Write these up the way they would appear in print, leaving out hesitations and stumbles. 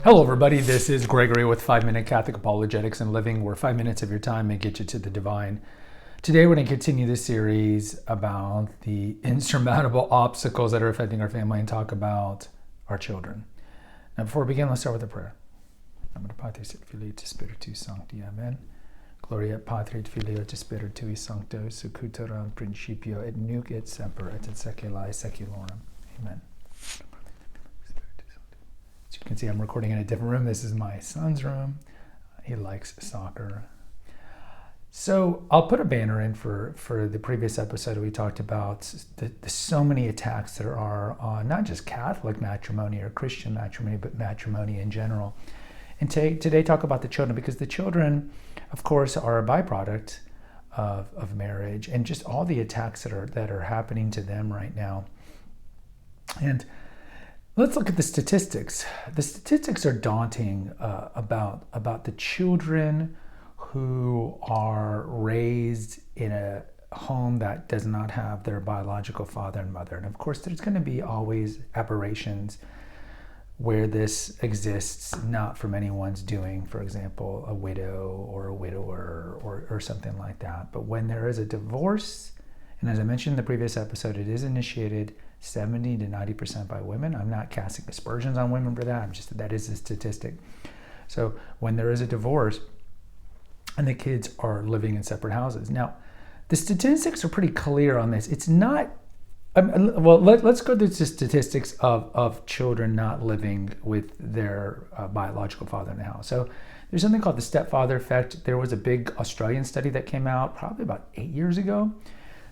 Hello, everybody. This is Gregory with 5-Minute Catholic Apologetics and Living, where 5 minutes of your time may get you to the divine. Today, we're going to continue this series about the insurmountable obstacles that are affecting our family and talk about our children. Now, before we begin, let's start with a prayer. Namo Patris et Filii et Spiritus Sancti. Amen. Gloria Patri et Filii et Spiritui Sancto, secutor in principio et nunc et semper et in saecula saeculorum. Amen. As you can see, I'm recording in a different room. This is my son's room. He likes soccer. So I'll put a banner in for the previous episode. We talked about the so many attacks there are on not just Catholic matrimony or Christian matrimony, but matrimony in general. And today talk about the children, because the children, of course, are a byproduct of marriage and just all the attacks that are happening to them right now. And let's look at the statistics. The statistics are daunting about the children who are raised in a home that does not have their biological father and mother. And of course, there's going to be always aberrations where this exists, not from anyone's doing, for example, a widow or a widower or something like that. But when there is a divorce, and as I mentioned in the previous episode, it is initiated 70 to 90% by women. I'm not casting aspersions on women for that. That is a statistic. So when there is a divorce and the kids are living in separate houses. Now, the statistics are pretty clear on this. It's not, let's go through the statistics of children not living with their biological father in the house. So there's something called the stepfather effect. There was a big Australian study that came out probably about 8 years ago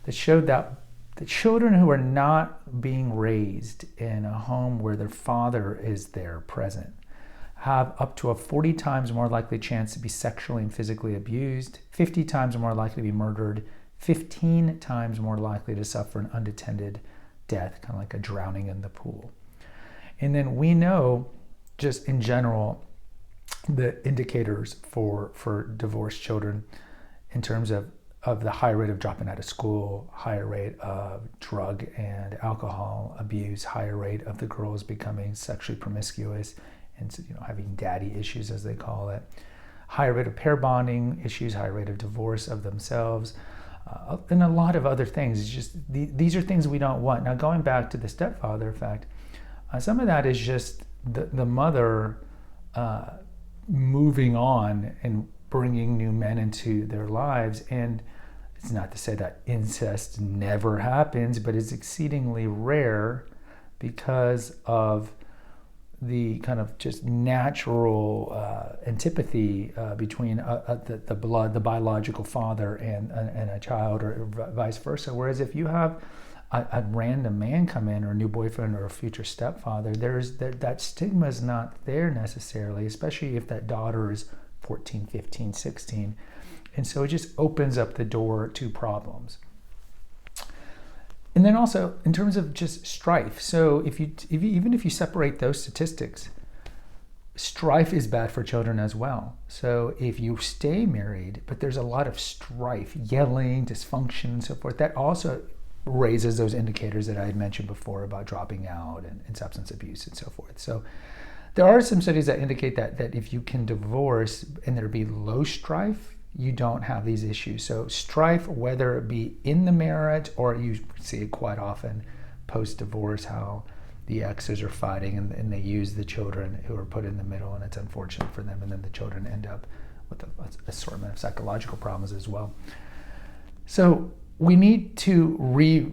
that showed that the children who are not being raised in a home where their father is there present have up to a 40 times more likely chance to be sexually and physically abused, 50 times more likely to be murdered, 15 times more likely to suffer an unattended death, kind of like a drowning in the pool. And then we know, just in general, the indicators for divorced children in terms of the high rate of dropping out of school, higher rate of drug and alcohol abuse, higher rate of the girls becoming sexually promiscuous and having daddy issues, as they call it, higher rate of pair bonding issues, higher rate of divorce of themselves, and a lot of other things. It's just these are things we don't want. Now, going back to the stepfather effect, some of that is just the mother moving on and bringing new men into their lives. And it's not to say that incest never happens, but it's exceedingly rare because of the kind of just natural antipathy between the biological father and a child, or vice versa. Whereas if you have a random man come in, or a new boyfriend, or a future stepfather, that stigma is not there necessarily, especially if that daughter is 14, 15, 16. And so it just opens up the door to problems. And then also in terms of just strife. So even if you separate those statistics, strife is bad for children as well. So if you stay married, but there's a lot of strife, yelling, dysfunction, and so forth, that also raises those indicators that I had mentioned before about dropping out and substance abuse and so forth. So there are some studies that indicate that if you can divorce and there be low strife, you don't have these issues. So strife, whether it be in the marriage, or you see it quite often post-divorce, how the exes are fighting and they use the children who are put in the middle, and it's unfortunate for them. And then the children end up with an assortment of psychological problems as well. So we need to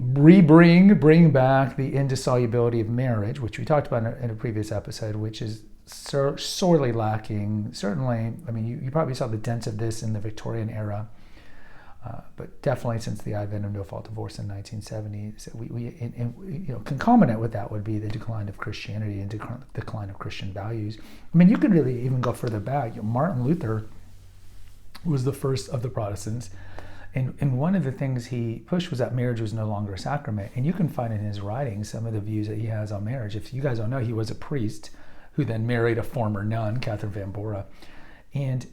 bring back the indissolubility of marriage, which we talked about in a previous episode, which is sorely lacking. Certainly, I mean, you probably saw the dents of this in the Victorian era, but definitely since the advent of no-fault divorce in 1970. So concomitant with that would be the decline of Christianity and decline of Christian values. I mean, you could really even go further back. Martin Luther was the first of the Protestants. And one of the things he pushed was that marriage was no longer a sacrament. And you can find in his writings some of the views that he has on marriage. If you guys don't know, he was a priest who then married a former nun, Catherine Van Bora. And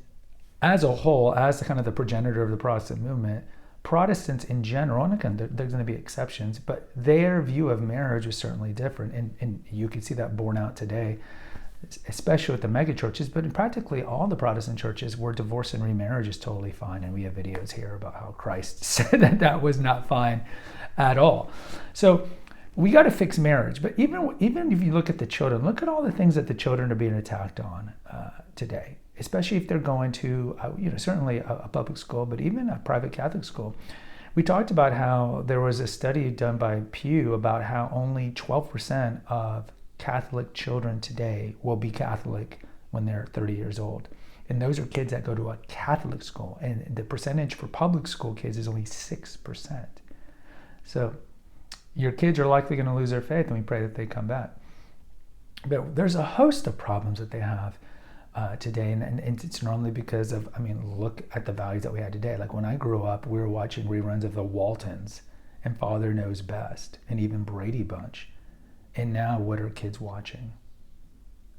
as a whole, as the kind of the progenitor of the Protestant movement, Protestants in general, and again, there's going to be exceptions, but their view of marriage was certainly different. And you can see that borne out today. especially with the mega churches, but in practically all the Protestant churches where divorce and remarriage is totally fine. And we have videos here about how Christ said that that was not fine at all. So we got to fix marriage. But even if you look at the children, look at all the things that the children are being attacked on today, especially if they're going to, certainly a public school, but even a private Catholic school. We talked about how there was a study done by Pew about how only 12% of Catholic children today will be Catholic when they're 30 years old. And those are kids that go to a Catholic school. And the percentage for public school kids is only 6%. So your kids are likely going to lose their faith, and we pray that they come back. But there's a host of problems that they have today, and it's normally because of, look at the values that we had today. Like when I grew up, we were watching reruns of The Waltons and Father Knows Best and even Brady Bunch. And now what are kids watching?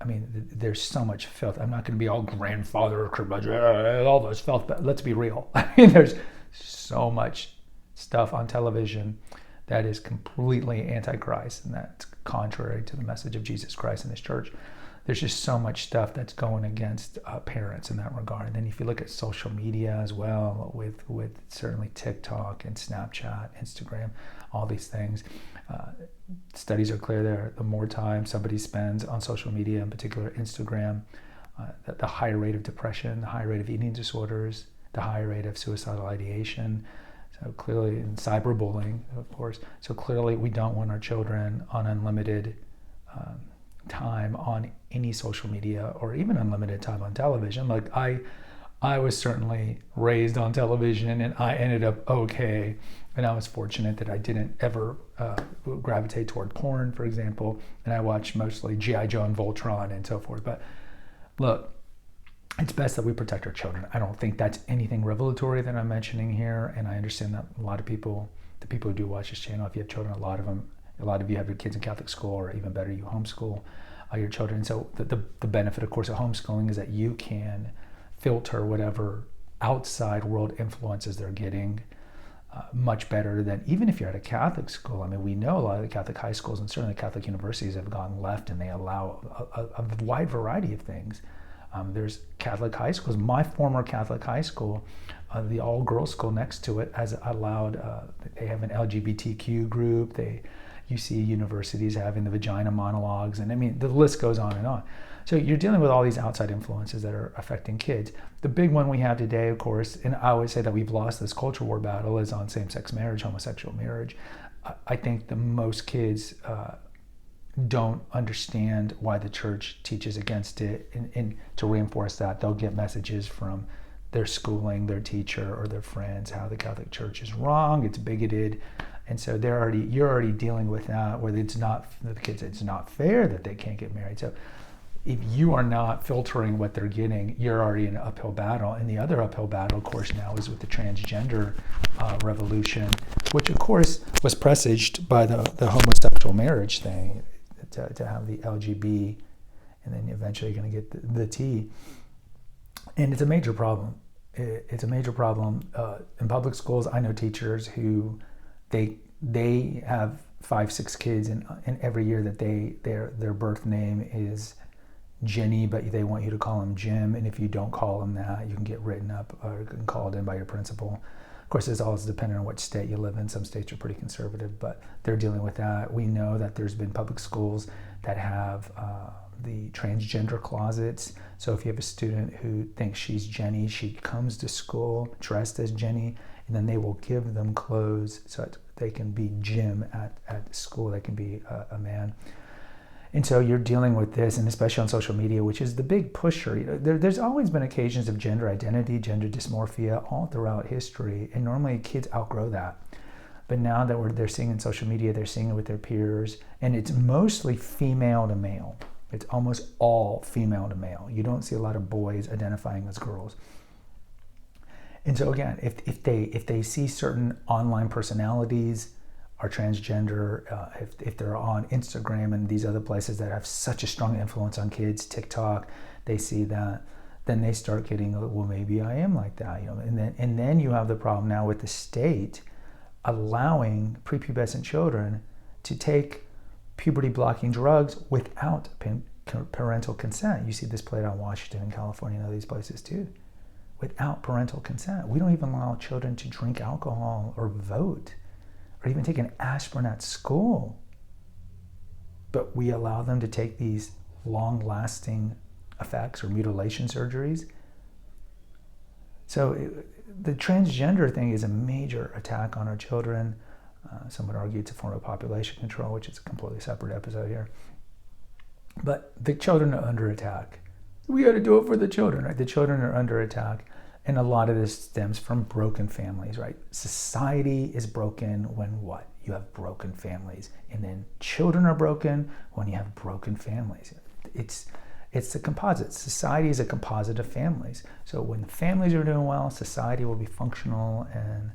There's so much filth. I'm not going to be all grandfather curmudgeon, all those filth, but let's be real. There's so much stuff on television that is completely anti-Christ, and that's contrary to the message of Jesus Christ and his church. There's just so much stuff that's going against parents in that regard. And then if you look at social media as well, with certainly TikTok and Snapchat, Instagram, all these things, studies are clear there. The more time somebody spends on social media, in particular Instagram, the higher rate of depression, the higher rate of eating disorders, the higher rate of suicidal ideation. So clearly, and cyberbullying, of course. So clearly, we don't want our children on unlimited time on any social media, or even unlimited time on television. Like I was certainly raised on television, and I ended up okay. And I was fortunate that I didn't ever gravitate toward porn, for example. And I watched mostly G.I. Joe and Voltron and so forth. But look, it's best that we protect our children. I don't think that's anything revelatory that I'm mentioning here. And I understand that a lot of people, the people who do watch this channel, if you have children, a lot of you have your kids in Catholic school, or even better, you homeschool your children. So the benefit, of course, of homeschooling is that you can filter whatever outside world influences they're getting much better than even if you're at a Catholic school. We know a lot of the Catholic high schools and certainly Catholic universities have gone left, and they allow a wide variety of things. There's Catholic high schools. My former Catholic high school, the all-girls school next to it, has allowed, they have an LGBTQ group. You see universities having the vagina monologues, and the list goes on and on. So you're dealing with all these outside influences that are affecting kids. The big one we have today, of course, and I always say that we've lost this culture war battle, is on same-sex marriage, homosexual marriage. I think the most kids don't understand why the church teaches against it, and to reinforce that, they'll get messages from their schooling, their teacher, or their friends how the Catholic Church is wrong, it's bigoted. And so you're already dealing with that, where it's not fair that they can't get married. So if you are not filtering what they're getting, you're already in an uphill battle. And the other uphill battle, of course, now is with the transgender revolution, which of course was presaged by the homosexual marriage thing, to have the LGB, and then eventually you're going to get the T. And it's a major problem. It's a major problem in public schools. I know teachers who they have 5-6 kids, and every year that their birth name is Jenny, but they want you to call him Jim, and if you don't call him that, you can get written up or called in by your principal. Of course, it's always dependent on what state you live in. Some states are pretty conservative, but they're dealing with that. We know that there's been public schools that have the transgender closets. So if you have a student who thinks she's Jenny, she comes to school dressed as Jenny, and then they will give them clothes so that they can be Jim at school. They can be a man. And so you're dealing with this, and especially on social media, which is the big pusher. There's always been occasions of gender identity, gender dysmorphia all throughout history, and normally kids outgrow that. But now that they're seeing in social media, they're seeing it with their peers, and it's mostly female to male. It's almost all female to male. You don't see a lot of boys identifying as girls. And so again, if they see certain online personalities are transgender, if they're on Instagram and these other places that have such a strong influence on kids, TikTok, they see that, then they start getting, well, maybe I am like that, and then you have the problem now with the state allowing prepubescent children to take puberty blocking drugs without parental consent. You see this played out in Washington and California and other these places too. Without parental consent. We don't even allow children to drink alcohol or vote or even take an aspirin at school. But we allow them to take these long-lasting effects or mutilation surgeries. So the transgender thing is a major attack on our children. Some would argue it's a form of population control, which is a completely separate episode here. But the children are under attack. We got to do it for the children, right? The children are under attack. And a lot of this stems from broken families, right? Society is broken when what? You have broken families. And then children are broken when you have broken families. It's the composite. Society is a composite of families. So when families are doing well, society will be functional and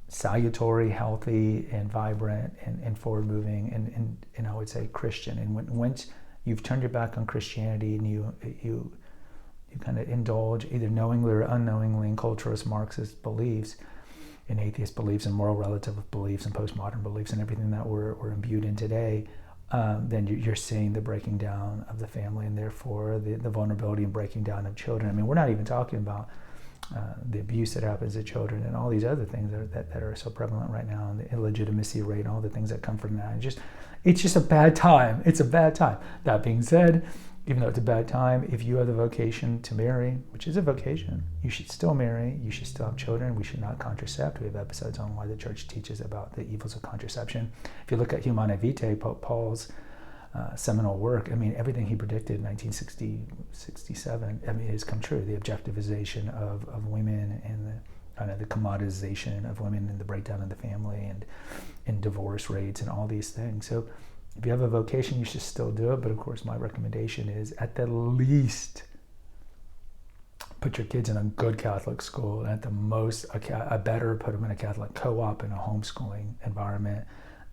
salutary, healthy, and vibrant, and forward-moving, and I would say Christian. And once you've turned your back on Christianity and you kind of indulge either knowingly or unknowingly in culturalist Marxist beliefs, in atheist beliefs and moral relative beliefs and postmodern beliefs and everything that we're imbued in today, then you're seeing the breaking down of the family and therefore the vulnerability and breaking down of children. I mean, we're not even talking about the abuse that happens to children and all these other things that are so prevalent right now, and the illegitimacy rate and all the things that come from that. It's just a bad time. It's a bad time. That being said, even though it's a bad time, if you have the vocation to marry, which is a vocation, you should still marry, you should still have children, we should not contracept. We have episodes on why the church teaches about the evils of contraception. If you look at Humanae Vitae, Paul's seminal work, I mean, everything he predicted in 1967, I mean, has come true. The objectivization of women and the kind of the commoditization of women and the breakdown of the family and divorce rates and all these things. So if you have a vocation, you should still do it. But of course, my recommendation is at the least put your kids in a good Catholic school. At the most, a better put them in a Catholic co-op in a homeschooling environment,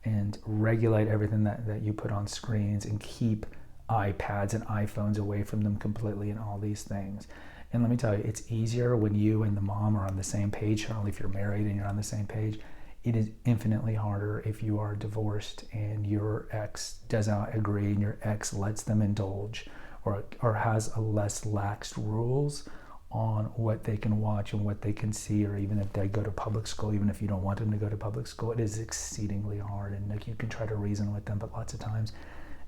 and regulate everything that you put on screens and keep iPads and iPhones away from them completely and all these things. And let me tell you, it's easier when you and the mom are on the same page, certainly if you're married and you're on the same page. It is infinitely harder if you are divorced and your ex does not agree and your ex lets them indulge or has a less lax rules on what they can watch and what they can see, or even if they go to public school, even if you don't want them to go to public school, it is exceedingly hard. And like, you can try to reason with them, but lots of times,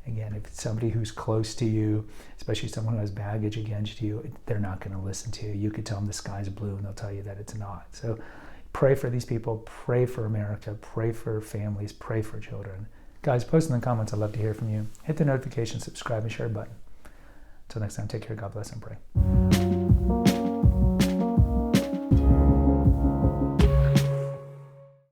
again, if it's somebody who's close to you, especially someone who has baggage against you, they're not going to listen to you. You could tell them the sky's blue and they'll tell you that it's not. So pray for these people, pray for America, pray for families, pray for children. Guys, post in the comments. I'd love to hear from you. Hit the notification, subscribe, and share button. Until next time, take care, God bless, and pray.